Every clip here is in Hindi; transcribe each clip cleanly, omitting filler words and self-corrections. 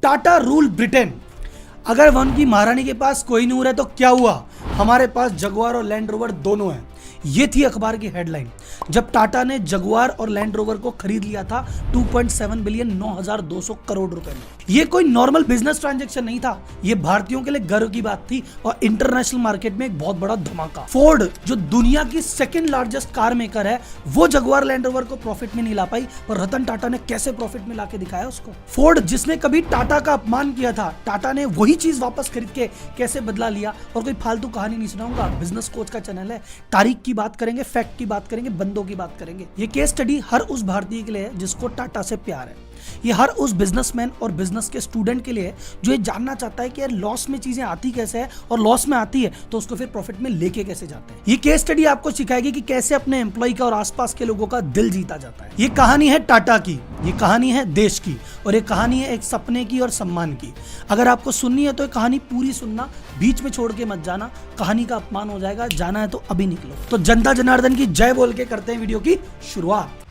Tata rule Britain. अगर वन की महारानी के पास कोहिनूर है तो क्या हुआ, हमारे पास जगुआर और लैंड रोवर दोनों हैं। ये थी अखबार की हेडलाइन जब टाटा ने जगुआर और लैंड रोवर को खरीद लिया था 2.7 बिलियन 9,200 करोड़ रुपए में। ये कोई नॉर्मल बिजनेस ट्रांजैक्शन नहीं था, ये भारतीयों के लिए गर्व की बात थी और इंटरनेशनल मार्केट में एक बहुत बड़ा धमाका। फोर्ड जो दुनिया की सेकंड लार्जेस्ट कार मेकर है, वो जगुआर लैंड रोवर को प्रॉफिट में नहीं ला पाई, पर रतन टाटा ने कैसे प्रॉफिट में लाके दिखाया उसको। फोर्ड जिसने कभी टाटा का अपमान किया था, टाटा ने वही चीज वापस खरीद के कैसे बदला लिया। और कोई फालतू कहानी नहीं सुनाऊंगा, बिजनेस कोच का चैनल है, तारीख की बात करेंगे, फैक्ट की बात करेंगे, बंदों की बात करेंगे। ये केस स्टडी हर उस भारतीय के लिए है जिसको टाटा से प्यार है। ये हर उस बिजनेसमैन और बिजनेस के स्टूडेंट के लिए है जो ये जानना चाहता है कि यार लॉस में चीजें आती कैसे है और लॉस में आती है तो उसको फिर प्रॉफिट में लेके कैसे जाते हैं। ये केस स्टडी आपको सिखाएगी कि कैसे अपने एम्प्लॉय का और आसपास के लोगों का दिल जीता जाता है। ये कहानी है टाटा की, ये कहानी है देश की, और ये कहानी है एक सपने की और सम्मान की। अगर आपको सुननी है तो ये कहानी पूरी सुनना, बीच में छोड़ के मत जाना, कहानी का अपमान हो जाएगा। जाना है तो अभी निकलो। तो जनता जनार्दन की जय बोल के करते हैं वीडियो की शुरुआत।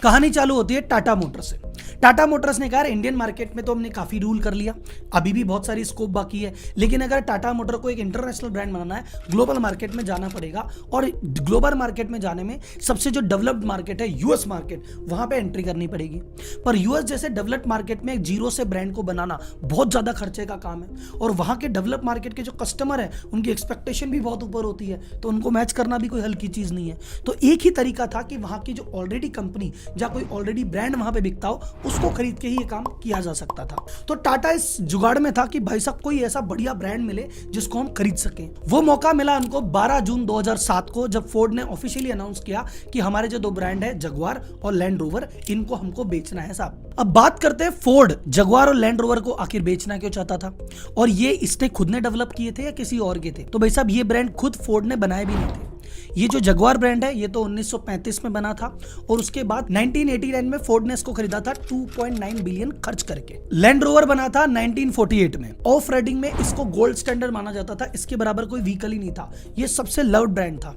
कहानी चालू होती है टाटा मोटर्स से। टाटा मोटर्स ने कहा इंडियन मार्केट में तो हमने काफी रूल कर लिया, अभी भी बहुत सारी स्कोप बाकी है, लेकिन अगर टाटा मोटर को एक इंटरनेशनल ब्रांड बनाना है, ग्लोबल मार्केट में जाना पड़ेगा। और ग्लोबल मार्केट में जाने में सबसे जो डेवलप्ड मार्केट है यूएस मार्केट, वहां पे एंट्री करनी पड़ेगी। पर यूएस जैसे डेवलप्ड मार्केट में एक जीरो से ब्रांड को बनाना बहुत ज्यादा खर्चे का काम है, और वहां के डेवलप मार्केट के जो कस्टमर है उनकी एक्सपेक्टेशन भी बहुत ऊपर होती है, तो उनको मैच करना भी कोई हल्की चीज नहीं है। तो एक ही तरीका था कि वहां की जो ऑलरेडी कंपनी या कोई ऑलरेडी ब्रांड वहां पे बिकता हो, उसको खरीद के ही ये काम किया जा सकता था। तो टाटा इस जुगाड़ में था कि भाई साहब कोई ऐसा बढ़िया ब्रांड मिले जिसको हम खरीद सकें। वो मौका मिला उनको 12 जून 2007 को, जब फोर्ड ने ऑफिशियली अनाउंस किया कि हमारे जो दो ब्रांड है जगुआर और लैंड रोवर, इनको हमको बेचना है साहब। अब बात करते हैं फोर्ड जगुआर और लैंड रोवर को आखिर बेचना क्यों चाहता था, और ये इसने खुद ने डेवलप किए थे या किसी और के थे। तो भाई साहब ये ब्रांड खुद फोर्ड ने बनाए भी नहीं थे। ये जो जगुआर ब्रांड है ये तो 1935 में बना था, और उसके बाद 1989 में फोर्ड ने इसको खरीदा था 2.9 बिलियन खर्च करके। लैंड रोवर बना था 1948 में। ऑफ राइडिंग में इसको गोल्ड स्टैंडर्ड माना जाता था, इसके बराबर कोई व्हीकल ही नहीं था, ये सबसे लव्ड ब्रांड था।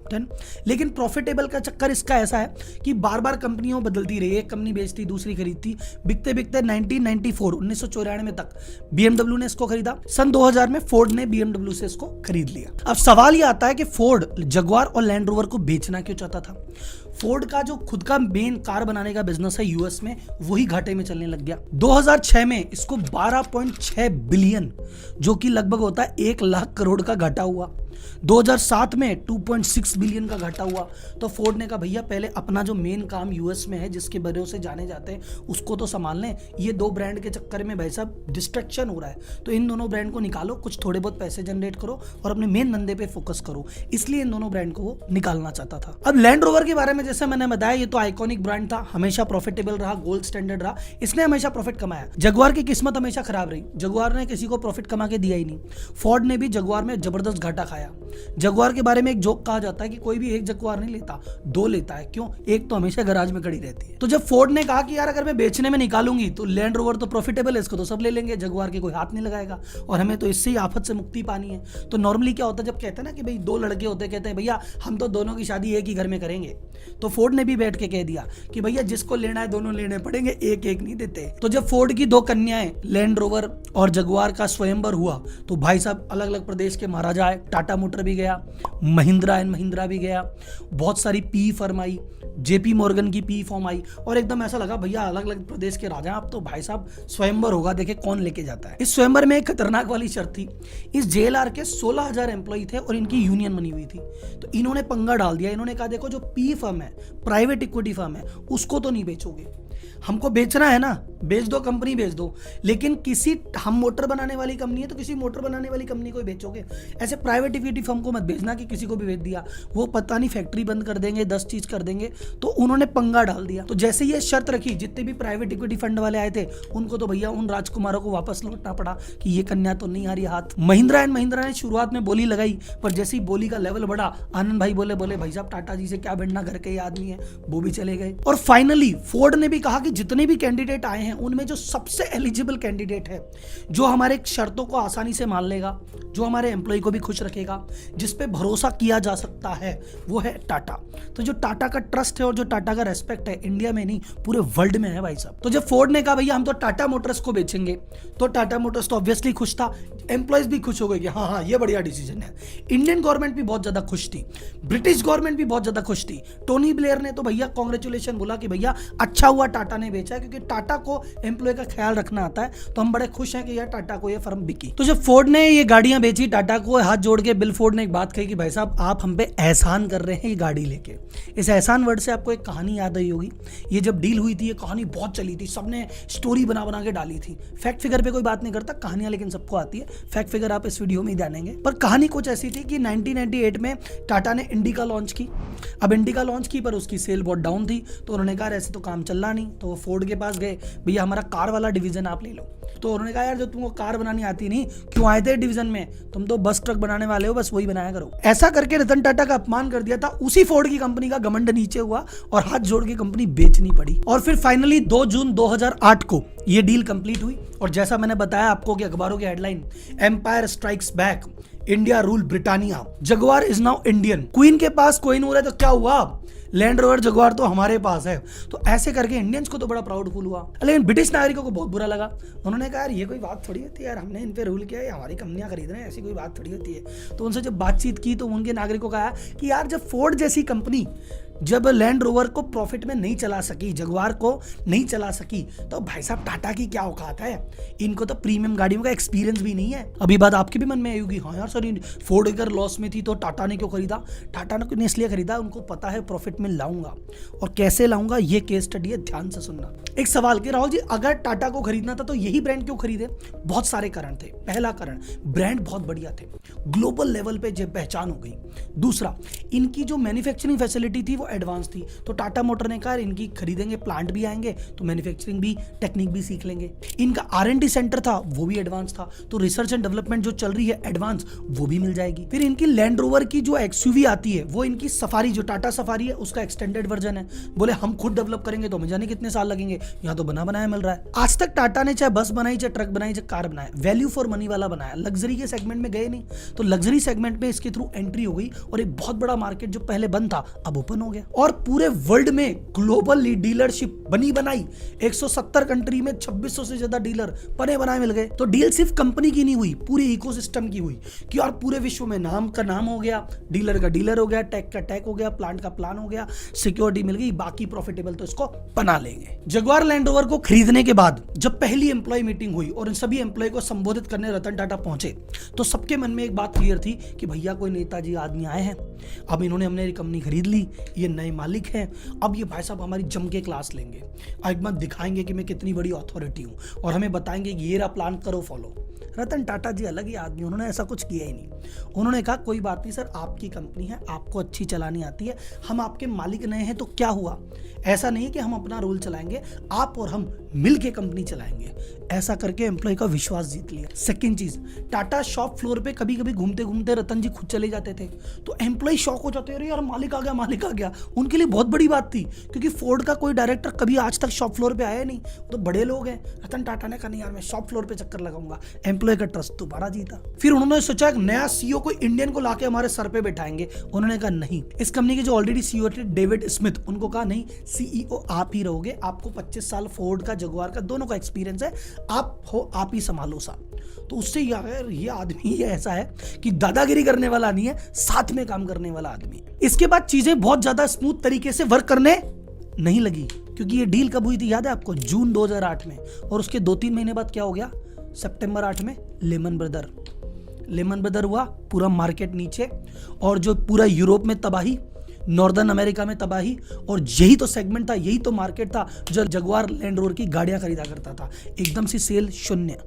लेकिन प्रॉफिटेबल का चक्कर इसका ऐसा है कि बार बार कंपनियों बदलती रही, एक कंपनी बेचती दूसरी खरीदती, बिकते बिकते 1994 में तक BMW ने इसको खरीदा। सन 2000 में फोर्ड ने BMW से इसको खरीद लिया। अब सवाल ये आता है कि फोर्ड जगुआर और लैंड रोवर को बेचना क्यों चाहता था। फोर्ड का जो खुद का मेन कार बनाने का बिजनेस है यूएस में, वही घाटे में चलने लग गया। 2006 में इसको 12.6 बिलियन, जो कि लगभग होता है 1 लाख करोड़ का घाटा हुआ। 2007 में 2.6 बिलियन का घाटा हुआ। तो फोर्ड ने कहा भैया पहले अपना जो मेन काम यूएस में है, जिसके भरोसे जाने जाते हैं, उसको तो संभाल लें। ये दो ब्रांड के चक्कर में भाई साहब डिस्ट्रैक्शन हो रहा है, तो इन दोनों ब्रांड को निकालो, कुछ थोड़े बहुत पैसे जनरेट करो और अपने मेन धंधे पे फोकस करो। इसलिए इन दोनों ब्रांड को वो निकालना चाहता था। अब लैंड रोवर के बारे में जैसे मैंने बताया, ये तो आइकॉनिक ब्रांड था, हमेशा प्रॉफिटेबल रहा, गोल्ड स्टैंडर्ड रहा, इसने हमेशा प्रॉफिट कमाया। जगुआर की किस्मत हमेशा खराब रही, जगुआर ने किसी को प्रॉफिट कमा के दिया ही नहीं। फोर्ड ने भी जगुआर में जबरदस्त घाटा खाया। जगुआर के बारे में एक जोक कहा जाता है कि कोई भी एक जगुआर नहीं लेता, दो लेता है। क्यों? एक तो हमेशा गैराज में खड़ी रहती है। तो जब फोर्ड ने कहा कि यार अगर मैं बेचने में निकालूंगी तो लैंड रोवर तो प्रॉफिटेबल है, इसको तो सब ले लेंगे, जगुआर के कोई हाथ नहीं लगाएगा और हमें तो इससे ही आफत से मुक्ति पानी है। तो नॉर्मली क्या होता है, जब कहते हैं ना कि भाई दो लड़के होते, कहते हैं भैया हम तो दोनों की शादी एक ही घर में करेंगे, तो फोर्ड ने भी बैठ के कह दिया कि भैया जिसको लेना है दोनों लेने पड़ेंगे, एक एक नहीं देते। तो जब फोर्ड की दो कन्याएं लैंड रोवर और जगुआर का स्वयंवर हुआ, तो भाई साहब अलग अलग प्रदेश के महाराजा आए, टाटा मोटर भी गया, महिंद्रा एंड महिंद्रा भी गया, बहुत सारी P firm I, JP Morgan की पी फॉर्म आई, और एकदम ऐसा लगा भैया अलग अलग प्रदेश के राजा, अब तो भाई साहब स्वयंवर होगा, देखे कौन लेके जाता है। इस स्वयंवर में एक खतरनाक वाली शर्त थी, इस जेएलआर के 16,000 एम्प्लॉय थे और इनकी यूनियन बनी हुई थी। तो इन्होंने पंगा डाल दिया, इन्होंने कहा देखो जो पी फर्म है, प्राइवेट इक्विटी फर्म है, उसको तो नहीं बेचोगे, हमको बेचना है ना, बेच दो, कंपनी बेच दो, लेकिन किसी, हम मोटर बनाने वाली कंपनी है तो किसी मोटर बनाने वाली कंपनी को बेचोगे, ऐसे प्राइवेट इक्विटी फर्म को मत बेचना कि किसी को भी बेच दिया, वो पता नहीं फैक्ट्री बंद कर देंगे, 10 चीज कर देंगे। तो उन्होंने पंगा डाल दिया। तो जैसे ये शर्त रखी, जितने भी प्राइवेट इक्विटी फंड वाले आए थे उनको तो भैया उन राजकुमारों को वापस लौटना पड़ा कि ये कन्या तो नहीं आ रही हाथ। महिंद्रा एंड महिंद्रा ने शुरुआत में बोली लगाई, पर जैसे ही बोली का लेवल बढ़ा, आनंद भाई बोले भाई साहब टाटा जी से क्या भिड़ना, घर के ही आदमी है, वो भी चले गए। और फाइनली फोर्ड ने भी कहा कि जितने भी कैंडिडेट आए हैं उनमें जो सबसे एलिजिबल कैंडिडेट है, जो हमारे शर्तों को आसानी से मान लेगा, जो हमारे एम्प्लॉय को भी खुश रखेगा, जिस पे भरोसा किया जा सकता है, वो है टाटा। तो जो टाटा का ट्रस्ट है और जो टाटा का रेस्पेक्ट है, इंडिया में नहीं पूरे वर्ल्ड में है भाई साहब। तो जब फोर्ड ने कहा भैया हम तो टाटा मोटर्स को बेचेंगे, तो टाटा मोटर्स तो ऑब्वियसली खुश था, एम्प्लॉयज भी खुश हो गए कि हाँ हाँ ये बढ़िया डिसीजन है। इंडियन गवर्नमेंट भी बहुत ज्यादा खुश थी, ब्रिटिश गवर्नमेंट भी बहुत ज्यादा खुश थी। टोनी ब्लेयर ने तो भैया कांग्रेचुलेशन बोला कि भैया अच्छा हुआ टाटा ने बेचा है, क्योंकि टाटा को एम्प्लॉय का ख्याल रखना आता है, तो हम बड़े खुश हैं कि यार टाटा को ये फर्म बिकी। तो जब फोर्ड ने ये गाड़ियां बेची टाटा को, हाथ जोड़ के बिल फोर्ड ने एक बात कही कि भाई साहब आप हम पे एहसान कर रहे हैं ये गाड़ी लेके। इस एहसान वर्ड से आपको एक कहानी याद आई होगी। ये जब डील हुई थी ये कहानी बहुत चली थी, सबने स्टोरी बना बना के डाली थी। फैक्ट फिगर पे कोई बात नहीं करता, कहानियां लेकिन सबको आती है। फैक्ट फिगर आप इस वीडियो में ही जानेंगे। पर कहानी कुछ ऐसी थी कि 1998 में टाटा ने इंडिका लॉन्च की। अब इंडिका लॉन्च की पर उसकी सेल बहुत डाउन थी, तो उन्होंने कहा ऐसे तो काम चल रहा नहीं, तो वो फोर्ड के पास गए, भैया हमारा कार वाला डिवीजन आप ले लो। तो उन्होंने कहा यार जो तुमको कार बनानी आती नहीं, क्यों आए थे डिवीजन में, तुम तो बस ट्रक बनाने वाले हो, बस वही बनाया करो। ऐसा करके रतन टाटा का अपमान कर दिया था। उसी फोर्ड की कंपनी का घमंड नीचे हुआ और हाथ जोड़ के कंपनी बेचनी पड़ी। और फिर फाइनली 2 जून 2008 को ये डील कंप्लीट हुई। और जैसा मैंने बताया आपको कि अखबारों की headline, empire strikes back, India rule Britannia, Jaguar is now Indian. Queen के पास कोहिनूर है तो क्या हुआ, लैंड रोवर जगुआर तो हमारे पास है। तो ऐसे करके इंडियंस को तो बड़ा प्राउड फील हुआ, लेकिन ब्रिटिश नागरिकों को बहुत बुरा लगा। उन्होंने कहा यार ये कोई बात थोड़ी होती है यार, हमने इन पे रूल किया है, हमारी कंपनियां खरीद रहे हैं, ऐसी कोई बात थोड़ी होती है। तो उनसे जब बातचीत की तो उनके नागरिकों को कहा कि यार जब फोर्ड जैसी कंपनी जब लैंड रोवर को प्रॉफिट में नहीं चला सकी, जगुआर को नहीं चला सकी, तो भाई साहब टाटा की क्या औकात है, इनको तो प्रीमियम गाड़ियों का एक्सपीरियंस भी नहीं है। अभी बात आपके भी मन में आई होगी, हाँ यार सर फोर्ड अगर लॉस में थी तो टाटा ने क्यों खरीदा। टाटा ने इसलिए खरीदा, उनको पता है प्रॉफिट में लाऊंगा, और कैसे लाऊंगा ये केस स्टडी है, ध्यान से सुनना। एक सवाल कि राहुल जी अगर टाटा को खरीदना था तो यही ब्रांड क्यों खरीदे। बहुत सारे कारण थे। पहला कारण, ब्रांड बहुत बढ़िया थे, ग्लोबल लेवल पे जब पहचान हो गई। दूसरा, इनकी जो मैन्युफैक्चरिंग फैसिलिटी थी वो एडवांस थी, तो टाटा मोटर ने कहा इनकी खरीदेंगे, प्लांट भी आएंगे तो मैन्युफैक्चरिंग भी, टेक्निक भी सीख लेंगे। इनका R&D सेंटर था वो भी एडवांस था, तो रिसर्च एंड डेवलपमेंट जो चल रही है एडवांस वो भी मिल जाएगी। फिर इनकी लैंड रोवर की जो XUV आती है वो इनकी सफारी, जो टाटा सफारी है उसका एक्सटेंडेड वर्जन है। बोले हम खुद डेवलप करेंगे तो हमें जाने कितने साल लगेंगे, यहाँ तो बना बनाया मिल रहा है। आज तक टाटा ने चाहे बस बनाई, चाहे ट्रक बनाई, चाहे कार बनाया, वैल्यू फॉर मनी वाला बनाया, लग्जरी के सेगमेंट में गए नहीं। तो लग्जरी सेगमेंट में इसके थ्रू एंट्री हो गई और एक बहुत बड़ा मार्केट जो पहले बंद था अब ओपन हो गया। और पूरे वर्ल्ड में ग्लोबल डीलरशिप बनी बनाई, 170 कंट्री में 2600 से ज्यादा डीलर बने बनाए मिल गए। तो डील सिर्फ कंपनी की नहीं हुई, पूरे इकोसिस्टम की हुई कि और पूरे विश्व में नाम का नाम हो गया, डीलर का डीलर हो गया, टेक का टेक हो गया, प्लांट का प्लान हो गया, सिक्योरिटी मिल गई, बाकी प्रॉफिटेबल तो इसको बना लेंगे। जगुआर लैंड रोवर को खरीदने के बाद जब पहली एम्प्लॉय मीटिंग हुई और इन सभी एम्प्लॉय को संबोधित करने रतन टाटा पहुंचे, तो सबके मन में एक बात क्लियर थी कि भैया कोई नेताजी आदमी आए हैं, अब इन्होंने हमने कंपनी खरीद ली, ये नए मालिक हैं, अब ये भाई साहब हमारी जम के क्लास लेंगे, एक बार दिखाएंगे कि मैं कितनी बड़ी अथॉरिटी हूं, और हमें बताएंगे कि ये रहा प्लान, करो फॉलो। रतन टाटा जी अलग ही आदमी, उन्होंने ऐसा कुछ किया ही नहीं। उन्होंने कहा कोई बात नहीं सर, आपकी कंपनी है, आपको अच्छी चलानी आती है, हम आपके मालिक नए हैं तो क्या हुआ, ऐसा नहीं कि हम अपना रोल चलाएंगे, आप और हम मिल के कंपनी चलाएंगे। ऐसा करके एम्प्लॉय का विश्वास जीत लिया। सेकंड चीज, टाटा शॉप फ्लोर पे कभी कभी घूमते घूमते रतन जी खुद चले जाते थे, तो एम्प्लॉय शॉक हो जाते, अरे यार मालिक आ गया, मालिक आ गया। उनके लिए बहुत बड़ी बात थी, क्योंकि फोर्ड का कोई डायरेक्टर कभी आज तक शॉप फ्लोर पे आया नहीं, तो बड़े लोग हैं। रतन टाटा ने कहा नहीं यार मैं शॉप फ्लोर पे चक्कर लगाऊंगा, एम्प्लॉय का ट्रस्ट दोबारा जीता। फिर उन्होंने सोचा एक नया CEO को इंडियन को लाके हमारे सर पे बैठाएंगे। उन्होंने कहा नहीं, इस कंपनी के जो ऑलरेडी CEO थे डेविड स्मिथ, उनको कहा नहीं CEO आप ही रहोगे, आपको 25 साल फोर्ड का, जगुआर का, दोनों का एक्सपीरियंस है, आप हो, आप ही संभालो साहब। तो उससे ये आदमी ये ऐसा है कि दादागिरी करने वाला नहीं है, साथ में काम करने वाला आदमी है। इसके बाद चीजें बहुत ज्यादा स्मूथ तरीके से वर्क करने नहीं लगी, क्योंकि ये डील कब हुई थी याद है आपको, जून 2008 में, और उसके 2-3 महीने बाद क्या हो गया, सितंबर 8 में लेमन ब्रदर हुआ, पूरा मार्केट नीचे, और जो पूरा यूरोप में तबाही, नॉर्दर्न अमेरिका में तबाही, और यही तो सेगमेंट था, यही तो मार्केट था जो जगुआर लैंड रोवर की गाड़ियां खरीदा करता था। एकदम से सेल शून्य।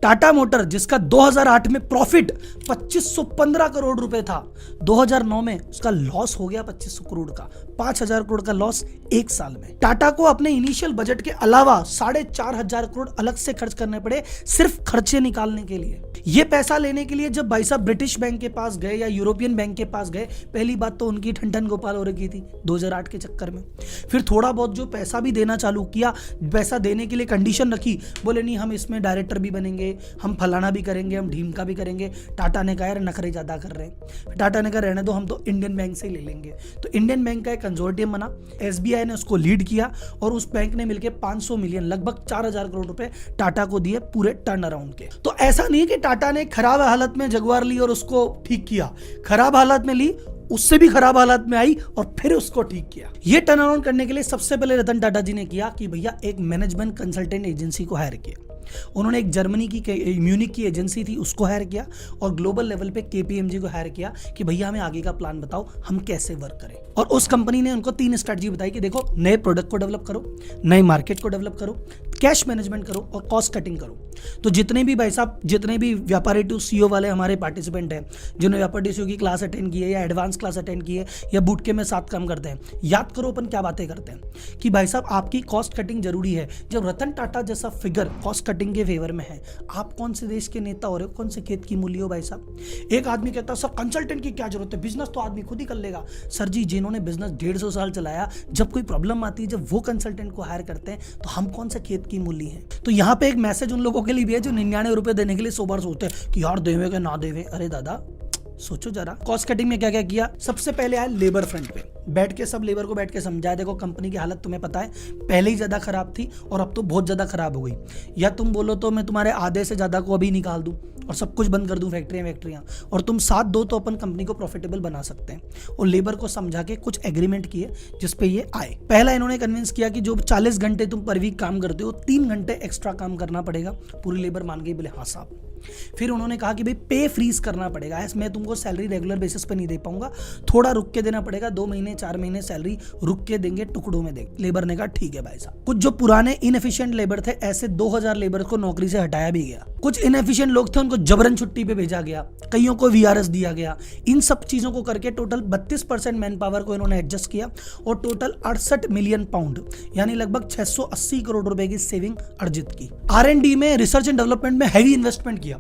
टाटा मोटर जिसका 2008 में प्रॉफिट 2515 करोड़ रुपए था, 2009 में उसका लॉस हो गया 2500 करोड़ का, 5000 करोड़ का लॉस एक साल में। टाटा को अपने इनिशियल बजट के अलावा 4500 करोड़ अलग से खर्च करने पड़े सिर्फ खर्चे निकालने के लिए। ये पैसा लेने के लिए जब भाई साहब ब्रिटिश बैंक के पास गए या यूरोपियन बैंक के पास गए, पहली बात तो उनकी ठन गोपाल हो रखी थी 2008 के चक्कर में। फिर थोड़ा बहुत जो पैसा भी देना चालू किया, पैसा देने के लिए कंडीशन रखी, बोले नहीं हम इसमें डायरेक्टर भी बनेंगे, हम फलाना भी करेंगे, हम ढीमका भी करेंगे। टाटा ने कहा यार नखरे ज्यादा कर रहे हैं। टाटा ने कहा रहने दो, हम तो इंडियन बैंक से ही ले लेंगे। तो इंडियन बैंक का एक कंजोर्टियम बना, एसबीआई ने उसको लीड किया और उस बैंक ने मिलकर 500 मिलियन लगभग 4000 करोड़ रुपए टाटा को दिए पूरे टर्न अराउंड के। तो ऐसा नहीं कि टाटा ने खराब हालत में जगुआर ली और उसको ठीक किया, खराब हालत में ली, उससे भी खराब हालत में आई और फिर उसको ठीक किया। ये टर्न अराउंड करने के लिए सबसे पहले रतन टाटा जी ने किया कि भैया एक मैनेजमेंट कंसल्टेंट एजेंसी को हायर किया। उन्होंने एक जर्मनी की म्यूनिक की एजेंसी थी उसको हायर किया और ग्लोबल लेवल पे केपीएमजी को हायर किया कि भैया हमें आगे का प्लान बताओ, हम कैसे वर्क करें। और उस कंपनी ने उनको 3 स्ट्रेटजी बताई कि देखो नए प्रोडक्ट को डेवलप करो, नए मार्केट को डेवलप करो, कैश मैनेजमेंट करो और कॉस्ट कटिंग करो। तो जितने भी भाई साहब, जितने भी व्यापारी टू सीओ वाले हमारे पार्टिसिपेंट हैं, जिन्होंने व्यापारी टू की क्लास अटेंड की है या एडवांस क्लास अटेंड की है या बूट के में साथ काम करते हैं, याद करो अपन क्या बातें करते हैं कि भाई साहब आपकी कॉस्ट कटिंग जरूरी है। जब रतन टाटा जैसा फिगर कॉस्ट कटिंग के फेवर में है, आप कौन से देश के नेता हो रहे हो, कौन से खेत की मूल्य हो भाई साहब। एक आदमी कहता है सर कंसल्टेंट की क्या जरूरत है, बिजनेस तो आदमी खुद ही कर लेगा। सर जी जिन्होंने बिजनेस 150 साल चलाया, जब कोई प्रॉब्लम आती है, जब वो कंसल्टेंट को हायर करते हैं तो हम कौन से खेत की मूल्य है। तो यहाँ पे एक मैसेज उन लोगों के लिए भी है जो 99 रुपए देने के लिए 100 बार सोचते हैं कि यार देवे के ना देवे। अरे दादा सोचो जरा। कॉस्ट कटिंग में क्या क्या किया, सबसे पहले आया लेबर फ्रंट पे, बैठ के सब लेबर को बैठ के समझाया देखो कंपनी की हालत तुम्हें पता है पहले ही ज्यादा खराब थी और अब तो बहुत ज्यादा खराब हो गई, या तुम बोलो तो मैं तुम्हारे आधे से ज्यादा को अभी निकाल दूं और सब कुछ बंद कर दूं, फैक्ट्रियां, और तुम साथ दो तो अपन कंपनी को प्रॉफिटेबल बना सकते हैं। और लेबर को समझा के कुछ एग्रीमेंट किए जिसपे ये आए। पहला इन्होंने कन्विंस किया कि जो 40 घंटे तुम पर वीक काम करते हो 3 घंटे एक्स्ट्रा काम करना पड़ेगा। पूरी लेबर मान गई, बोले हाँ साहब। फिर उन्होंने कहा कि भाई पे फ्रीज करना पड़ेगा, ऐसे मैं तुमको सैलरी रेगुलर बेसिस पे नहीं दे पाऊंगा, थोड़ा रुक के देना पड़ेगा, 2 महीने 4 महीने सैलरी रुक के देंगे, टुकड़ों में देंगे। लेबर ने कहा ठीक है भाई साहब। कुछ जो पुराने इनएफिशिएंट लेबर थे, ऐसे 2000 लेबर को नौकरी से हटाया भी गया। कुछ इनएफिशिएंट लोग थे उनको जबरन छुट्टी पे भेजा गया, कईयों को वीआरएस दिया गया। इन सब चीजों को करके टोटल 32% मैन पावर को इन्होंने एडजस्ट किया और टोटल 68 मिलियन पाउंड यानी लगभग 680 करोड़ रुपए की सेविंग अर्जित की। R&D में, रिसर्च एंड डेवलपमेंट में हैवी इन्वेस्टमेंट किया।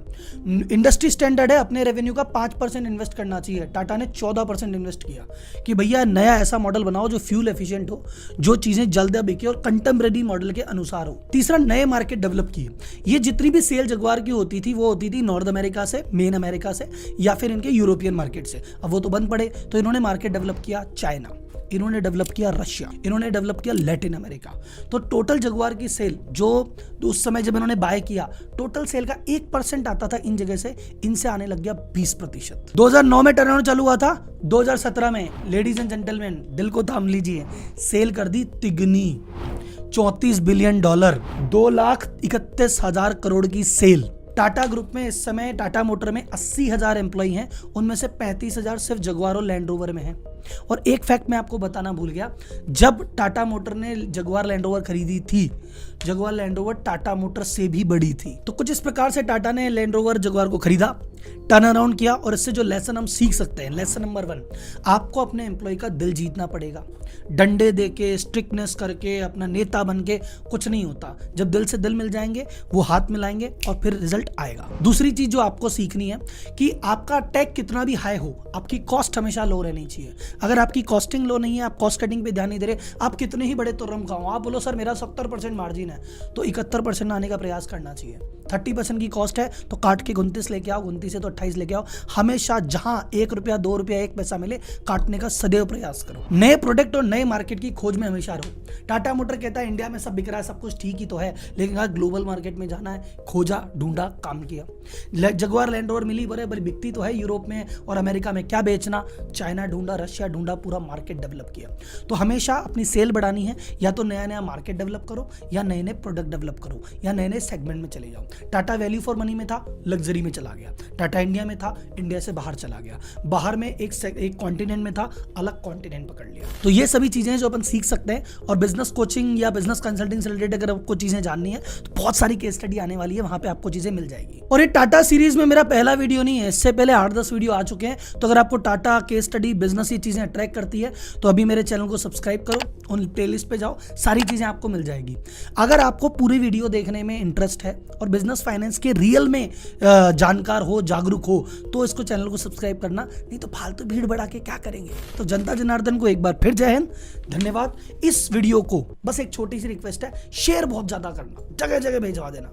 इंडस्ट्री स्टैंडर्ड है अपने रेवेन्यू का 5% इन्वेस्ट करना चाहिए, टाटा ने 14% इन्वेस्ट किया कि भैया नया ऐसा मॉडल बनाओ जो फ्यूल एफिशिएंट हो, जो चीजें जल्द बिके और कंटेम्परेरी मॉडल के अनुसार हो। तीसरा, नए मार्केट डेवलप किए। ये जितनी भी सेल जगुआर की होती थी वो होती थी नॉर्थ अमेरिका से, मेन अमेरिका से या फिर इनके यूरोपियन मार्केट से। अब वो तो बंद पड़े तो इन्होंने मार्केट डेवलप किया चाइना, इन्होंने डेवलप किया रशिया, इन्होंने डेवलप किया लैटिन अमेरिका। तो टोटल जगुआर की सेल जो उस समय जब इन्होंने बाय किया, टोटल सेल का 1% आता था इन जगह से, इनसे आने लग गया 20%। 2009 में टर्नओवर चालू हुआ था, 2017 में लेडीज एंड जेंटलमैन दिल को थाम लीजिए, सेल कर दी तिगनी, $34 बिलियन, 2,31,000 करोड़ की सेल। टाटा ग्रुप में इस समय टाटा मोटर में 80,000 एम्प्लॉई हैं, उनमें से 35,000 सिर्फ जगुआर और लैंड रोवर में हैं। और एक फैक्ट मैं आपको बताना भूल गया, जब टाटा मोटर ने जगुआर लैंड रोवर खरीदी थी, Jaguar land rover Tata motor से भी बड़ी थी। तो कुछ इस प्रकार से टाटा ने लैंड रोवर जगुआर को खरीदा, टर्न अराउंड किया। और इससे जो लेसन हम सीख सकते हैं, लेसन नंबर 1, आपको अपने एम्प्लॉय का दिल जीतना पड़ेगा। डंडे देके, स्ट्रिक्टनेस करके, अपना नेता बन के कुछ नहीं होता। जब दिल से दिल मिल जाएंगे, वो हाथ मिलाएंगे और फिर रिजल्ट आएगा। दूसरी चीज जो आपको सीखनी है कि आपका टैग कितना भी हाई हो, आपकी कॉस्ट हमेशा लो रहनी चाहिए। अगर आपकी कॉस्टिंग लो नहीं है, आप कॉस्ट कटिंग पे ध्यान नहीं दे रहे, आप कितने ही बड़े तुर्रम खाओ, आप बोलो सर मेरा 70% मार्जिन है, तो 71% आने का प्रयास करना चाहिए। 30% की कॉस्ट है तो काट के 29 लेके आओ, 29 से तो 28 लेके आओ। हमेशा जहां 1 रुपया 2 रुपया 1 पैसा मिले, काटने का सदैव प्रयास करो। नए प्रोडक्ट और नए मार्केट की खोज में हमेशा रहो। टाटा मोटर कहता है इंडिया में सब बिक रहा है, सब कुछ ठीक ही तो है, लेकिन अगर ग्लोबल मार्केट में जाना है, खोजा, ढूंढा, काम किया। जगुआर लैंड रोवर मिली, बड़े बड़ी बिकती तो है यूरोप में और अमेरिका में, क्या बेचना, चाइना ढूंढा, रशिया ढूंढा, पूरा मार्केट डेवलप किया। तो हमेशा अपनी सेल बढ़ानी है, या तो नया नया मार्केट डेवलप करो, या नए नए प्रोडक्ट डेवलप करो, या नए नए सेगमेंट में चले जाओ। टाटा वैल्यू फॉर मनी में था, लग्जरी में चला गया। टाटा इंडिया में था, इंडिया से बाहर चला गया। बाहर में एक कॉन्टिनेंट में था, अलग कॉन्टिनेंट पकड़ लिया। तो ये सभी चीजें जो अपन सीख सकते हैं। और बिजनेस कोचिंग या बिजनेस कंसल्टिंग से रिलेटेड अगर आपको चीजें जाननी है तो बहुत सारी केस स्टडी आने वाली है, वहां पे आपको चीजें मिल जाएगी। और ये टाटा सीरीज में मेरा पहला वीडियो नहीं है, इससे पहले 8-10 वीडियो आ चुके हैं। तो अगर आपको टाटा केस स्टडी, बिजनेस, ये चीजें अट्रैक्ट करती है तो अभी मेरे चैनल को सब्सक्राइब करो, उन प्लेलिस्ट पे जाओ, सारी चीजें आपको मिल जाएगी। अगर आपको पूरी वीडियो देखने में इंटरेस्ट है और बिजनेस बिजनेस फाइनेंस के रियल में जानकार हो, जागरूक हो, तो इसको चैनल को सब्सक्राइब करना, नहीं तो फालतू भीड़ बढ़ा के क्या करेंगे। तो जनता जनार्दन को एक बार फिर जय हिंद, धन्यवाद। इस वीडियो को बस एक छोटी सी रिक्वेस्ट है, शेयर बहुत ज्यादा करना, जगह जगह भेजवा देना।